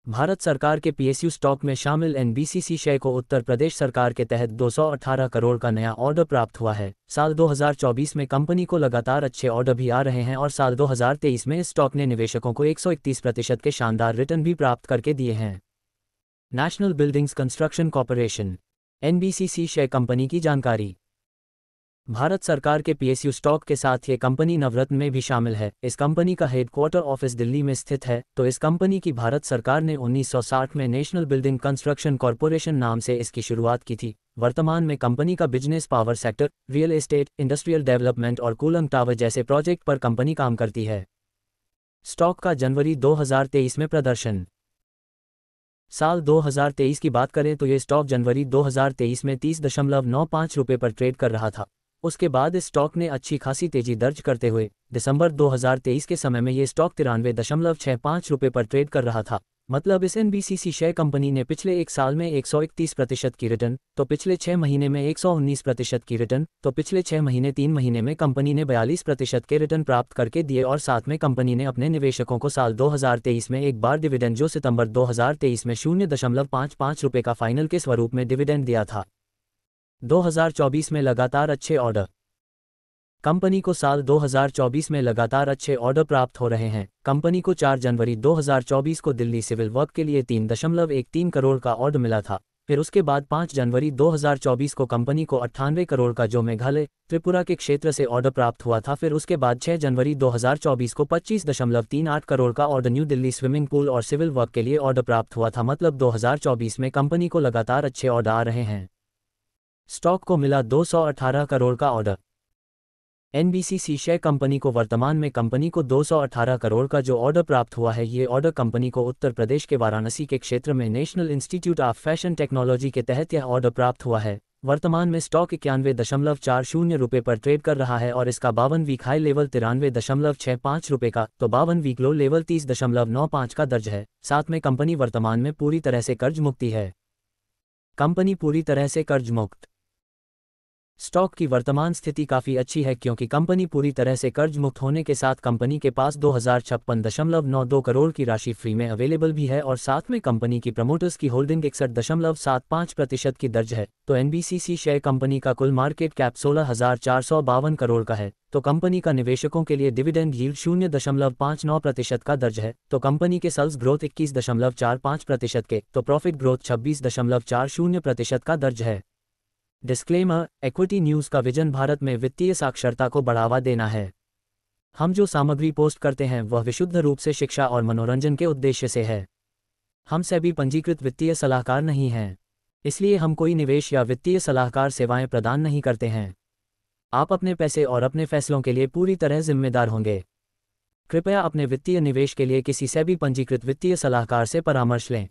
भारत सरकार के PSU stock में शामिल एनबीसीसी शेयर को उत्तर प्रदेश सरकार के तहत 218 करोड़ का नया ऑर्डर प्राप्त हुआ है। साल 2024 में कंपनी को लगातार अच्छे ऑर्डर भी आ रहे हैं और साल 2023 में इस स्टॉक ने निवेशकों को 131% के शानदार रिटर्न भी प्राप्त करके दिए हैं। National buildings construction corporation NBCC share company की जानकारी। भारत सरकार के पीएसयू स्टॉक के साथ ये कंपनी नवरत्न में भी शामिल है। इस कंपनी का हेडक्वार्टर ऑफिस दिल्ली में स्थित है। तो इस कंपनी की भारत सरकार ने 1960 में नेशनल बिल्डिंग कंस्ट्रक्शन कॉर्पोरेशन नाम से इसकी शुरुआत की थी। वर्तमान में कंपनी का business power sector, real estate, industrial development और कूलिंग टावर जैसे प्रोजेक्ट पर कंपनी काम करती है। स्टॉक का जनवरी 2023 में प्रदर्शन। साल 2023 की बात करें तो ये स्टॉक जनवरी 2023 में 30.95 रुपये पर ट्रेड कर रहा था। उसके बाद इस स्टॉक ने अच्छी खासी तेजी दर्ज करते हुए दिसंबर 2023 के समय में ये स्टॉक 93.65 रुपये पर ट्रेड कर रहा था। मतलब इस एनबीसीसी शेयर कंपनी ने पिछले एक साल में 131% की रिटर्न, तो पिछले 6 महीने में 119% की रिटर्न, तो पिछले 6 महीने 3 महीने में कंपनी ने 42% के रिटर्न प्राप्त करके दिए। और साथ में कंपनी ने अपने निवेशकों को साल 2023 में एक बार डिविडेंड जो सितंबर 2023 में 0.55 रुपये का फाइनल के स्वरूप में डिविडेंड दिया था। 2024 में लगातार अच्छे ऑर्डर। कंपनी को साल 2024 में लगातार अच्छे ऑर्डर प्राप्त हो रहे हैं। कंपनी को 4 जनवरी 2024 को दिल्ली सिविल वर्क के लिए 3.13 करोड़ का ऑर्डर मिला था। फिर उसके बाद 5 जनवरी 2024 को कंपनी को 98 करोड़ का जो मेघालय, त्रिपुरा के क्षेत्र से ऑर्डर प्राप्त हुआ था। फिर उसके बाद 6 जनवरी 2024 को 25.38 करोड़ का order new Delhi swimming pool और सिविल वर्क के लिए ऑर्डर प्राप्त हुआ था। मतलब 2024 में कंपनी को लगातार अच्छे ऑर्डर आ रहे हैं। स्टॉक को मिला 218 करोड़ का ऑर्डर। एनबीसीसी शेयर कंपनी को वर्तमान में कंपनी को 218 करोड़ का जो ऑर्डर प्राप्त हुआ है, ये ऑर्डर कंपनी को उत्तर प्रदेश के वाराणसी के क्षेत्र में national institute of fashion technology के तहत यह ऑर्डर प्राप्त हुआ है। वर्तमान में स्टॉक 91.40 रुपये पर ट्रेड कर रहा है और इसका 52 वीक हाई लेवल 93.65 रुपये का, तो 52 वीक लो लेवल 30.95 का दर्ज है। साथ में कंपनी वर्तमान में पूरी तरह से कर्ज मुक्ति है। कंपनी पूरी तरह से कर्ज मुक्त। स्टॉक की वर्तमान स्थिति काफ़ी अच्छी है क्योंकि कंपनी पूरी तरह से कर्ज मुक्त होने के साथ कंपनी के पास 2056.92 करोड़ की राशि फ्री में अवेलेबल भी है और साथ में कंपनी की प्रमोटर्स की होल्डिंग 61.75% की दर्ज है। तो एनबीसीसी शेयर कंपनी का कुल मार्केट कैप 16,452 करोड़ का है। तो कंपनी का निवेशकों के लिए डिविडेंड यील्ड 0.59% का दर्ज है। तो कंपनी के सेल्स ग्रोथ 21.45% के, तो प्रॉफिट ग्रोथ 26.40% का दर्ज है। डिस्क्लेमर, इक्विटी न्यूज़ का विजन भारत में वित्तीय साक्षरता को बढ़ावा देना है। हम जो सामग्री पोस्ट करते हैं वह विशुद्ध रूप से शिक्षा और मनोरंजन के उद्देश्य से है। हम सेबी पंजीकृत वित्तीय सलाहकार नहीं हैं, इसलिए हम कोई निवेश या वित्तीय सलाहकार सेवाएं प्रदान नहीं करते हैं। आप अपने पैसे और अपने फैसलों के लिए पूरी तरह जिम्मेदार होंगे। कृपया अपने वित्तीय निवेश के लिए किसी सेबी पंजीकृत वित्तीय सलाहकार से परामर्श लें।